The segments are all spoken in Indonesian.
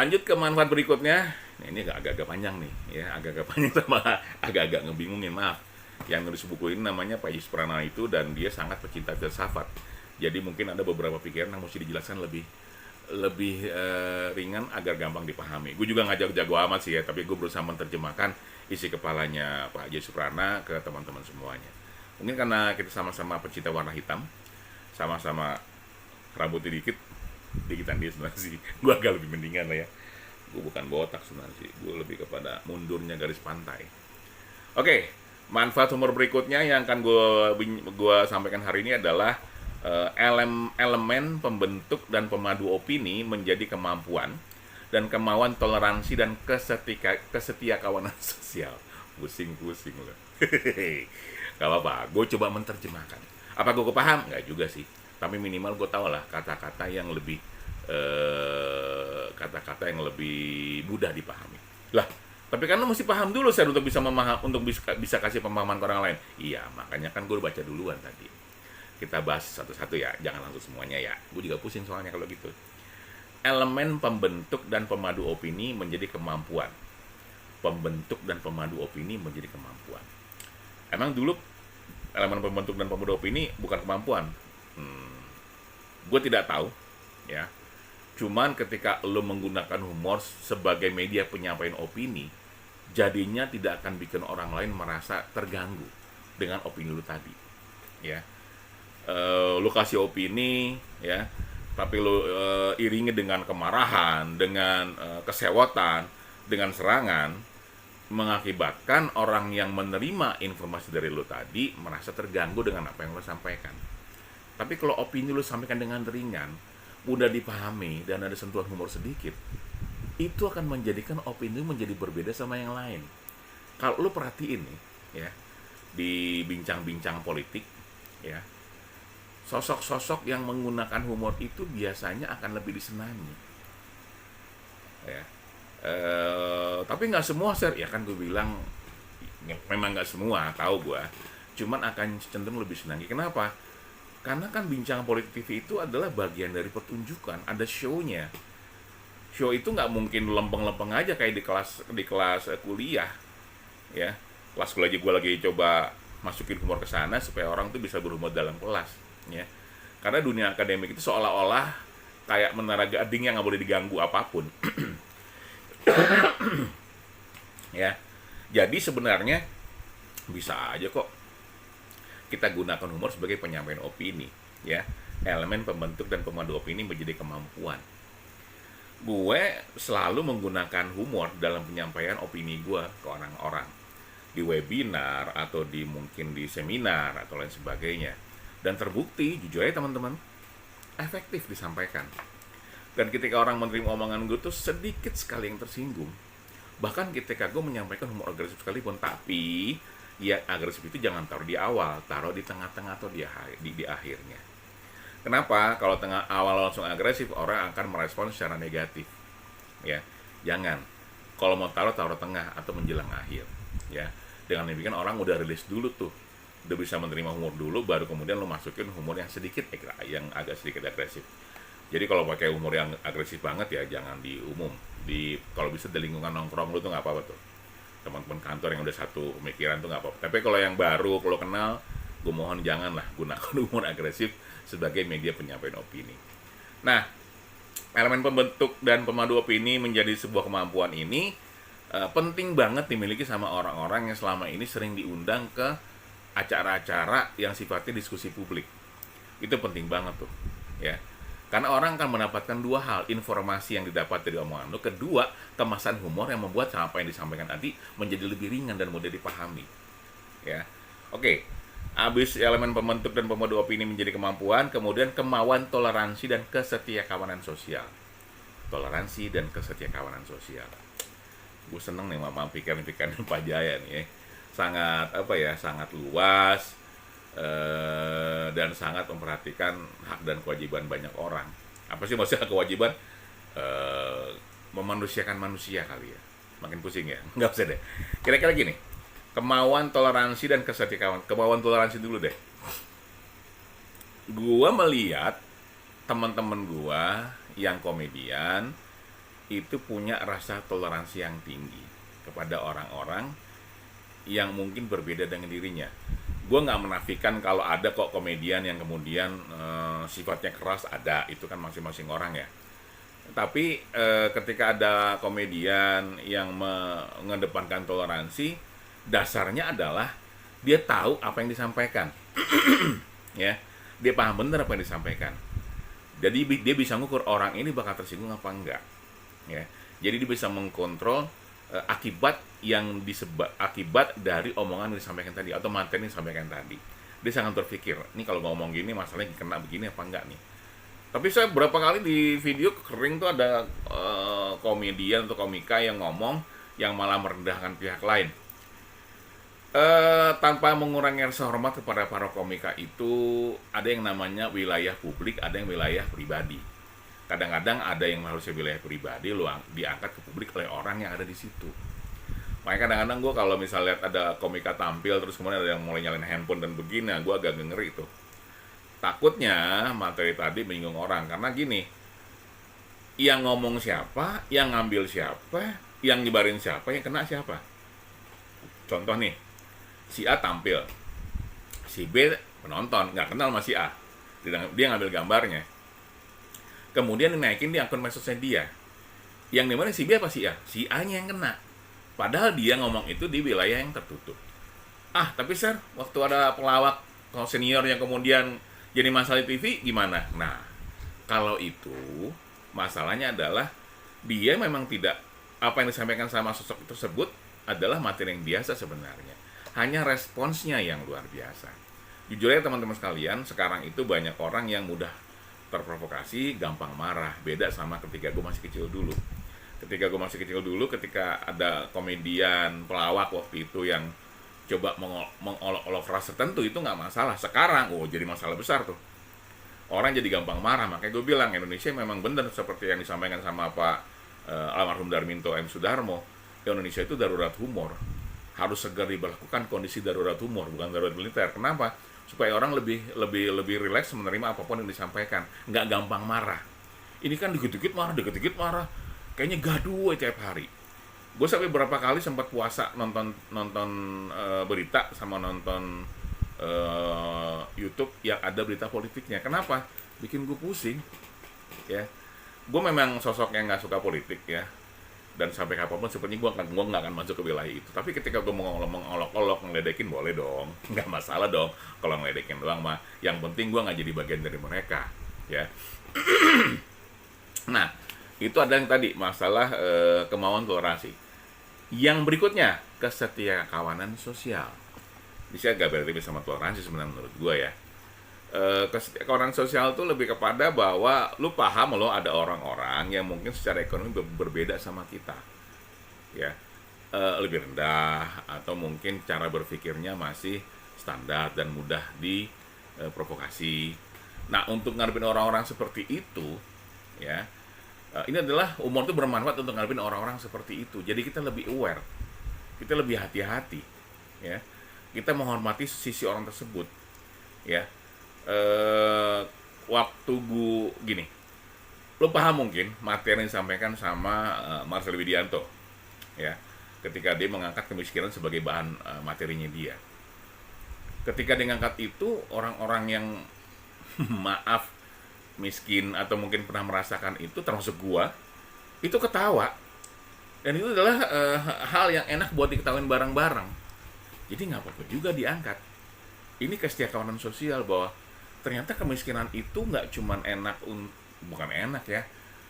Lanjut ke manfaat berikutnya. Nah, ini agak-agak panjang nih, ya, agak-agak panjang sama agak-agak ngebingungin, maaf. Yang nulis buku ini namanya Pak Yus Prana itu, dan dia sangat pecinta filsafat. Jadi mungkin ada beberapa pikiran yang mesti dijelaskan lebih lebih ringan agar gampang dipahami. Gue juga nggak jago-jago amat sih ya, tapi gue berusaha menerjemahkan isi kepalanya Pak Yus Prana ke teman-teman semuanya. Mungkin karena kita sama-sama pecinta warna hitam, sama-sama rambutnya dikit, dikitan dia sebenarnya sih. Gue agak lebih mendingan lah ya. Gue bukan botak sebenarnya sih, gue lebih kepada mundurnya garis pantai. Oke, manfaat humor berikutnya yang akan gue sampaikan hari ini adalah elemen pembentuk dan pemadu opini menjadi kemampuan dan kemauan toleransi dan kesetia kawanan sosial. Pusing-pusing loh. Gak apa-apa, gue coba menerjemahkan. Apa gue paham? Nggak juga sih. Tapi minimal gue tahu lah kata-kata yang lebih kata-kata yang lebih mudah dipahami. Lah, tapi kan lo mesti paham dulu Sir untuk bisa kasih pemahaman ke orang lain. Iya, makanya kan gue baca duluan tadi. Kita bahas satu-satu ya, jangan langsung semuanya ya. Gue juga pusing soalnya kalau gitu. Elemen pembentuk dan pemadu opini menjadi kemampuan. Pembentuk dan pemadu opini menjadi kemampuan. Emang dulu elemen pembentuk dan pemadu opini bukan kemampuan? Gue tidak tahu, ya. Cuman ketika lo menggunakan humor sebagai media penyampaian opini, jadinya tidak akan bikin orang lain merasa terganggu dengan opini lo tadi, ya. Lo kasih opini, ya, tapi lo iringi dengan kemarahan, dengan kesewotan, dengan serangan, mengakibatkan orang yang menerima informasi dari lo tadi merasa terganggu dengan apa yang lo sampaikan. Tapi kalau opini lo sampaikan dengan ringan, mudah dipahami, dan ada sentuhan humor sedikit, itu akan menjadikan opini lo menjadi berbeda sama yang lain. Kalau lo perhatiin nih, ya, di bincang-bincang politik, ya, sosok-sosok yang menggunakan humor itu biasanya akan lebih disenangi, ya. Tapi nggak semua Sir, ya kan gue bilang memang nggak semua, tahu gue, cuman akan cenderung lebih senangi. Kenapa? Karena kan bincang politik TV itu adalah bagian dari pertunjukan, ada show-nya. Show itu nggak mungkin lempeng-lempeng aja kayak di kelas kuliah, ya. Kelas kuliah aja gue lagi coba masukin humor ke sana supaya orang tuh bisa berhumor dalam kelas, ya. Karena dunia akademik itu seolah-olah kayak menara gading yang nggak boleh diganggu apapun. Ya, jadi sebenarnya bisa aja kok kita gunakan humor sebagai penyampaian opini, ya. Elemen pembentuk dan pemadu opini menjadi kemampuan. Gue selalu menggunakan humor dalam penyampaian opini gue ke orang-orang di webinar atau mungkin di seminar atau lain sebagainya, dan terbukti jujur aja teman-teman, efektif disampaikan. Dan ketika orang menerima omongan gue tuh sedikit sekali yang tersinggung. Bahkan ketika gue menyampaikan humor agresif sekalipun, tapi ya agresif itu jangan taruh di awal, taruh di tengah-tengah atau di akhirnya. Kenapa? Kalau tengah awal langsung agresif, orang akan merespon secara negatif, ya. Jangan. Kalau mau taruh tengah atau menjelang akhir, ya. Dengan demikian orang udah rilis dulu tuh, udah bisa menerima humor dulu, baru kemudian lo masukin humor yang sedikit yang agak sedikit agresif. Jadi kalau pakai humor yang agresif banget ya jangan di umum. Kalau bisa di lingkungan nongkrong lu tuh nggak apa-apa tuh. Teman-teman kantor yang udah satu pemikiran tuh nggak apa-apa. Tapi kalau yang baru, kalau kenal, gue mohon janganlah gunakan humor agresif sebagai media penyampaian opini. Nah, elemen pembentuk dan pemadu opini menjadi sebuah kemampuan ini penting banget dimiliki sama orang-orang yang selama ini sering diundang ke acara-acara yang sifatnya diskusi publik. Itu penting banget tuh, ya. Karena orang akan mendapatkan dua hal, informasi yang didapat dari omongan lo, kedua, kemasan humor yang membuat apa yang disampaikan tadi menjadi lebih ringan dan mudah dipahami. Ya. Oke. Habis elemen pembentuk dan pemadu opini menjadi kemampuan, kemudian kemauan toleransi dan kesetiakawanan sosial. Toleransi dan kesetiakawanan sosial. Gue seneng nih sama pikiran-pikiran Pak Jaya nih ya. Sangat sangat luas, dan sangat memperhatikan hak dan kewajiban banyak orang. Apa sih maksudnya kewajiban? Memanusiakan manusia kali ya. Makin pusing ya? Nggak usah deh. Kira-kira gini, kemauan toleransi dan kesetiakawanan. Kemauan toleransi dulu deh. Gua melihat teman-teman gua yang komedian itu punya rasa toleransi yang tinggi kepada orang-orang yang mungkin berbeda dengan dirinya. Gue nggak menafikan kalau ada kok komedian yang kemudian sifatnya keras, ada, itu kan masing-masing orang ya. Tapi ketika ada komedian yang mengedepankan toleransi, dasarnya adalah dia tahu apa yang disampaikan, ya, dia paham benar apa yang disampaikan. Jadi dia bisa ngukur orang ini bakal tersinggung apa enggak, ya. Jadi dia bisa mengkontrol akibat dari omongan yang disampaikan tadi atau materi yang disampaikan tadi. Dia sangat berpikir, ini kalau ngomong gini masalahnya kena begini apa enggak nih. Tapi saya berapa kali di video kering tuh ada komedian atau komika yang ngomong yang malah merendahkan pihak lain. Tanpa mengurangi rasa hormat kepada para komika itu, ada yang namanya wilayah publik, ada yang wilayah pribadi. Kadang-kadang ada yang harusnya wilayah pribadi diangkat ke publik oleh orang yang ada di situ. Makanya kadang-kadang gue kalau misalnya lihat ada komika tampil terus kemudian ada yang mulai nyalain handphone dan begini, gue agak ngeri itu. Takutnya materi tadi menyinggung orang, karena gini, yang ngomong siapa, yang ngambil siapa, yang nyebarin siapa, yang kena siapa. Contoh nih, si A tampil, si B penonton, nggak kenal sama si A, dia ngambil gambarnya, kemudian naikin di akun medsosnya dia, yang dimana si B apa si A? Si A-nya yang kena, padahal dia ngomong itu di wilayah yang tertutup. Tapi sir, waktu ada pelawak senior yang kemudian jadi masalah di TV gimana? Nah, kalau itu masalahnya adalah dia memang tidak, apa yang disampaikan sama sosok tersebut adalah materi yang biasa sebenarnya, hanya responsnya yang luar biasa. Jujur aja teman-teman sekalian, sekarang itu banyak orang yang mudah terprovokasi, gampang marah. Beda sama ketika gue masih kecil dulu. Ketika ada komedian pelawak waktu itu yang coba mengolok-olok ras tertentu, itu nggak masalah. Sekarang, jadi masalah besar tuh. Orang jadi gampang marah. Makanya gue bilang, Indonesia memang benar seperti yang disampaikan sama Pak almarhum Darminto M. Sudarmo. Indonesia itu darurat humor. Harus segera diberlakukan kondisi darurat humor, bukan darurat militer. Kenapa? Supaya orang lebih rileks menerima apapun yang disampaikan, nggak gampang marah. Ini kan dikit-dikit marah, kayaknya gaduh tiap hari. Gue sampai berapa kali sempat puasa nonton berita sama nonton YouTube yang ada berita politiknya. Kenapa? Bikin gue pusing, ya. Gue memang sosok yang nggak suka politik, ya. Dan sampai kapanpun sepertinya gue nggak akan masuk ke wilayah itu. Tapi ketika gue mau mengolok-olok, ngeledekin, boleh dong, nggak masalah dong. Kalau ngeledekin doang mah, yang penting gue nggak jadi bagian dari mereka, ya. Nah, itu ada yang tadi masalah kemauan toleransi. Yang berikutnya, kesetiakawanan sosial. Bisa agak berarti sama toleransi sebenarnya menurut gue, ya. Kesetiakawanan sosial itu lebih kepada bahwa lu paham lo ada orang-orang yang mungkin secara ekonomi berbeda sama kita, ya, lebih rendah atau mungkin cara berpikirnya masih standar dan mudah diprovokasi. Nah, untuk ngadepin orang-orang seperti itu, ya, ini adalah humor itu bermanfaat untuk ngadepin orang-orang seperti itu. Jadi kita lebih aware, kita lebih hati-hati, ya, kita menghormati sisi orang tersebut, ya. Waktu gue gini, lo paham mungkin materi yang disampaikan sama Marcel Widianto, ya, ketika dia mengangkat kemiskinan sebagai bahan materinya dia. Ketika dia ngangkat itu, orang-orang yang maaf miskin atau mungkin pernah merasakan itu, termasuk gua, itu ketawa. Dan itu adalah hal yang enak buat diketawain bareng-bareng. Jadi nggak apa-apa juga diangkat. Ini kesetiakawanan sosial, bahwa ternyata kemiskinan itu nggak cuman enak, bukan enak ya,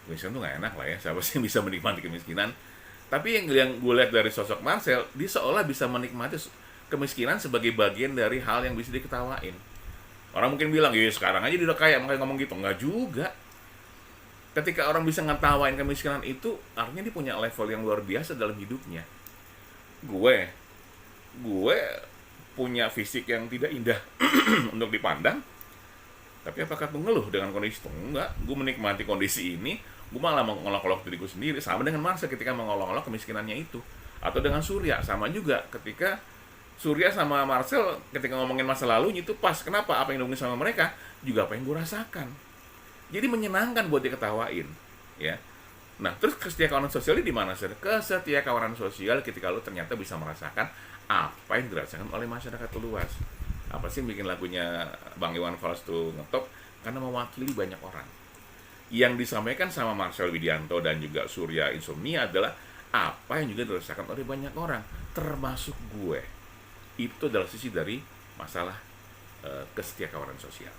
kemiskinan itu nggak enak lah ya, siapa sih yang bisa menikmati kemiskinan. Tapi yang gue lihat dari sosok Marcel, dia seolah bisa menikmati kemiskinan sebagai bagian dari hal yang bisa diketawain. Orang mungkin bilang, ya sekarang aja dia udah kaya makanya ngomong gitu. Nggak juga. Ketika orang bisa ngetawain kemiskinan itu, artinya dia punya level yang luar biasa dalam hidupnya. Gue punya fisik yang tidak indah untuk dipandang, tapi apakah gue ngeluh dengan kondisi itu? Enggak, gue menikmati kondisi ini. Gue malah mengolok-olok diriku sendiri. Sama dengan Marcel ketika mengolok-olok kemiskinannya itu. Atau dengan Surya, sama juga ketika Surya sama Marcel ketika ngomongin masa lalunya itu pas. Kenapa? Apa yang diomongin sama mereka juga apa yang gue rasakan. Jadi menyenangkan buat diketawain, ya. Nah, terus kesetiakawanan sosial ini di mana sih? Kesetiakawanan sosial ketika lu ternyata bisa merasakan apa yang dirasakan oleh masyarakat luas. Apa sih yang bikin lagunya Bang Iwan Fals tuh ngetop? Karena mewakili banyak orang. Yang disampaikan sama Marcel Widianto dan juga Surya Insomnia adalah apa yang juga dirasakan oleh banyak orang, termasuk gue. Itu adalah sisi dari masalah kesetiakawanan sosial.